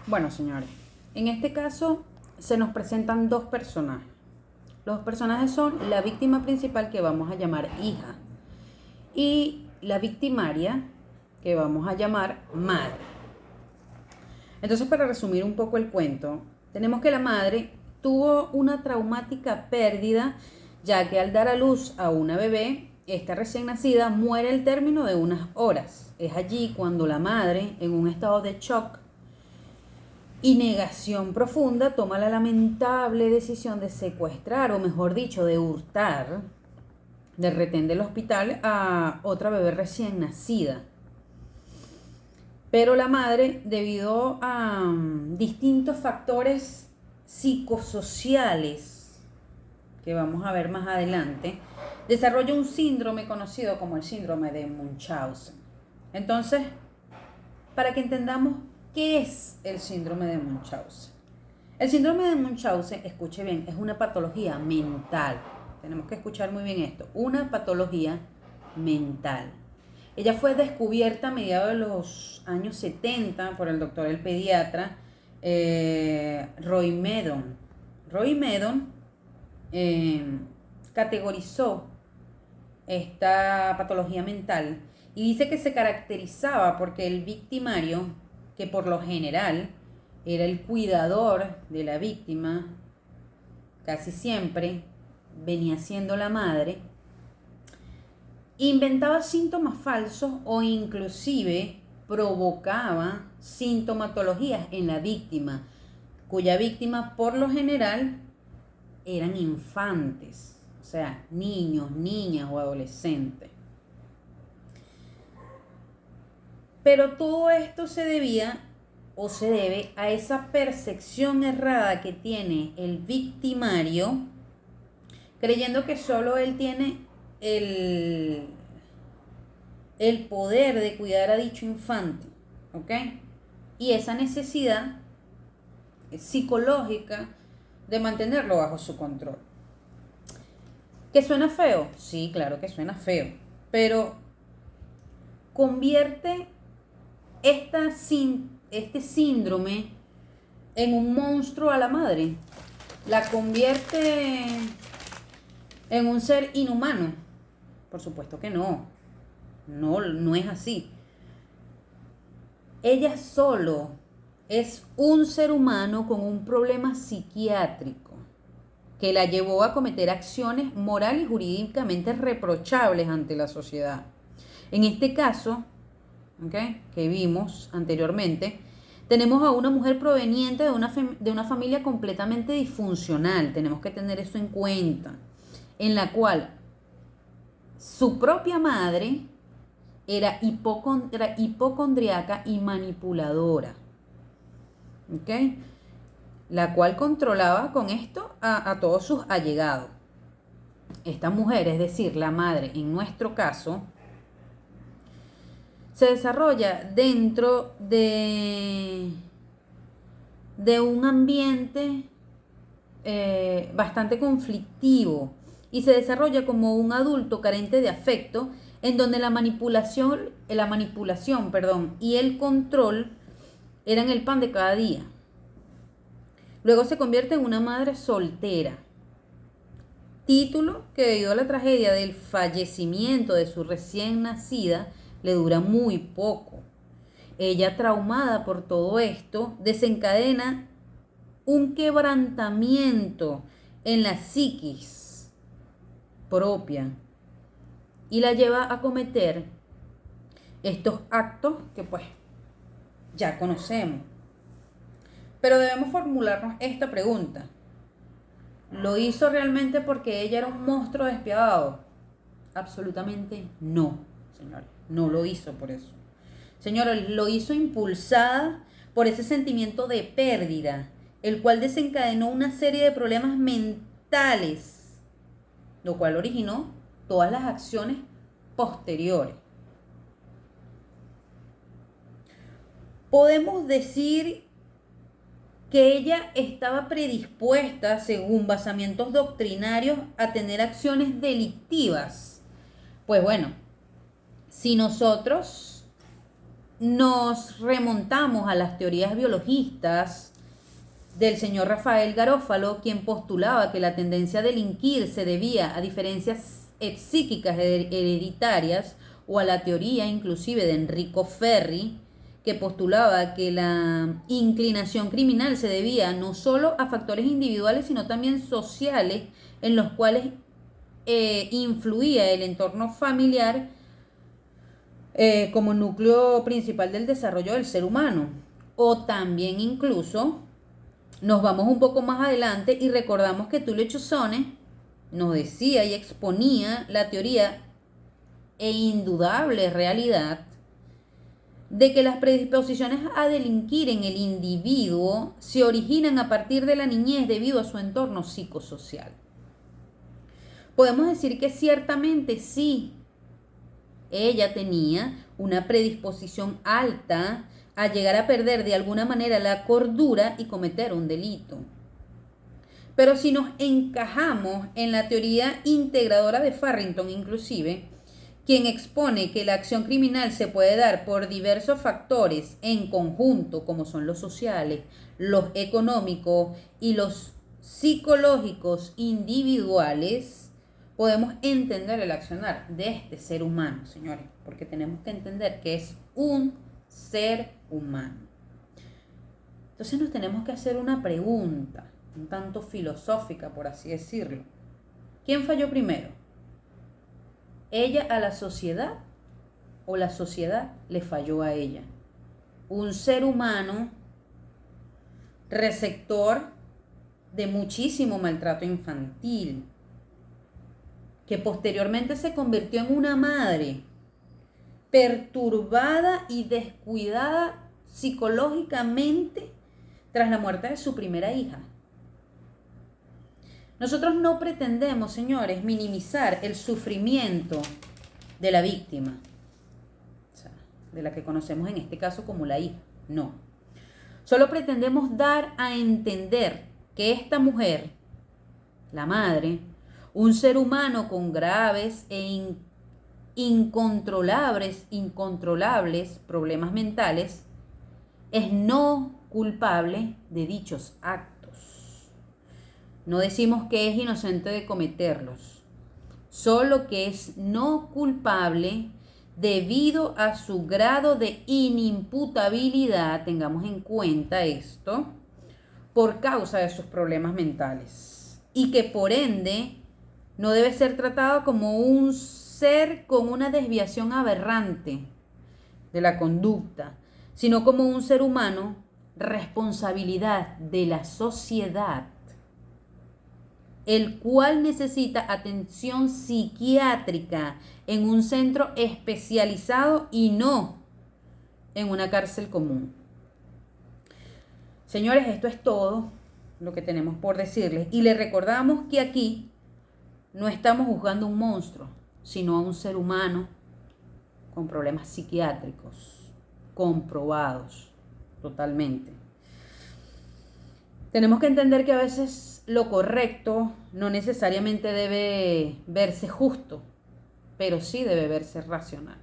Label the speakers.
Speaker 1: Bueno, señores, en este caso se nos presentan dos personajes. Los personajes son la víctima principal, que vamos a llamar hija, y la victimaria, que vamos a llamar madre. Entonces, para resumir un poco el cuento, tenemos que la madre tuvo una traumática pérdida, ya que al dar a luz a una bebé, esta recién nacida muere al término de unas horas. Es allí cuando la madre, en un estado de shock y negación profunda, toma la lamentable decisión de secuestrar, o mejor dicho, de hurtar del retén del hospital a otra bebé recién nacida. Pero la madre, debido a distintos factores psicosociales que vamos a ver más adelante, desarrolla un síndrome conocido como el síndrome de Munchausen. Entonces, para que entendamos qué es el síndrome de Munchausen. El síndrome de Munchausen, escuche bien, es una patología mental. Tenemos que escuchar muy bien esto. Una patología mental. Ella fue descubierta a mediados de los años 70 por el doctor, el pediatra Roy Maddon. Roy Maddon categorizó esta patología mental y dice que se caracterizaba porque el victimario, que por lo general era el cuidador de la víctima, casi siempre venía siendo la madre, inventaba síntomas falsos o inclusive provocaba sintomatologías en la víctima, cuya víctima por lo general eran infantes, o sea, niños, niñas o adolescentes. Pero todo esto se debía o se debe a esa percepción errada que tiene el victimario, creyendo que solo él tiene el poder de cuidar a dicho infante, ¿ok? Y esa necesidad psicológica de mantenerlo bajo su control. ¿Que suena feo? Sí, claro que suena feo, pero convierte este síndrome en un monstruo a la madre. La convierte en un ser inhumano. Por supuesto que no. No es así. Ella solo es un ser humano con un problema psiquiátrico que la llevó a cometer acciones moral y jurídicamente reprochables ante la sociedad. En este caso, ¿okay?, que vimos anteriormente, tenemos a una mujer proveniente de una familia completamente disfuncional. Tenemos que tener eso en cuenta, en la cual su propia madre era hipocondriaca y manipuladora, ¿ok?, la cual controlaba con esto a todos sus allegados. Esta mujer, es decir, la madre en nuestro caso, se desarrolla dentro de un ambiente bastante conflictivo y se desarrolla como un adulto carente de afecto, en donde la manipulación, y el control eran el pan de cada día. Luego se convierte en una madre soltera, título que debido a la tragedia del fallecimiento de su recién nacida le dura muy poco. Ella, traumada por todo esto, desencadena un quebrantamiento en la psiquis propia y la lleva a cometer estos actos que pues ya conocemos. Pero debemos formularnos esta pregunta: ¿lo hizo realmente porque ella era un monstruo despiadado? Absolutamente no, señores. No lo hizo por eso. Señores, lo hizo impulsada por ese sentimiento de pérdida, el cual desencadenó una serie de problemas mentales, lo cual originó todas las acciones posteriores. Podemos decir que ella estaba predispuesta, según basamientos doctrinarios, a tener acciones delictivas. Pues bueno, si nosotros nos remontamos a las teorías biologistas del señor Rafael Garófalo, quien postulaba que la tendencia a delinquir se debía a diferencias psíquicas hereditarias, o a la teoría inclusive de Enrico Ferri, que postulaba que la inclinación criminal se debía no solo a factores individuales, sino también sociales, en los cuales influía el entorno familiar como núcleo principal del desarrollo del ser humano. O también incluso nos vamos un poco más adelante y recordamos que Tullio Ciccone nos decía y exponía la teoría e indudable realidad de que las predisposiciones a delinquir en el individuo se originan a partir de la niñez debido a su entorno psicosocial. Podemos decir que ciertamente sí, ella tenía una predisposición alta a llegar a perder de alguna manera la cordura y cometer un delito. Pero si nos encajamos en la teoría integradora de Farrington, inclusive, quien expone que la acción criminal se puede dar por diversos factores en conjunto, como son los sociales, los económicos y los psicológicos individuales, podemos entender el accionar de este ser humano, señores, porque tenemos que entender que es un ser humano. Entonces nos tenemos que hacer una pregunta, un tanto filosófica, por así decirlo. ¿Quién falló primero? ¿Ella a la sociedad o la sociedad le falló a ella? Un ser humano receptor de muchísimo maltrato infantil, que posteriormente se convirtió en una madre perturbada y descuidada psicológicamente tras la muerte de su primera hija. Nosotros no pretendemos, señores, minimizar el sufrimiento de la víctima, o sea, de la que conocemos en este caso como la hija. No. Solo pretendemos dar a entender que esta mujer, la madre, un ser humano con graves e incontrolables problemas mentales, es no culpable de dichos actos. No decimos que es inocente de cometerlos, solo que es no culpable debido a su grado de inimputabilidad, tengamos en cuenta esto, por causa de sus problemas mentales, y que por ende no debe ser tratado como un ser con una desviación aberrante de la conducta, sino como un ser humano responsabilidad de la sociedad, el cual necesita atención psiquiátrica en un centro especializado y no en una cárcel común. Señores, esto es todo lo que tenemos por decirles, y les recordamos que aquí no estamos juzgando a un monstruo, sino a un ser humano con problemas psiquiátricos comprobados totalmente. Tenemos que entender que a veces lo correcto no necesariamente debe verse justo, pero sí debe verse racional.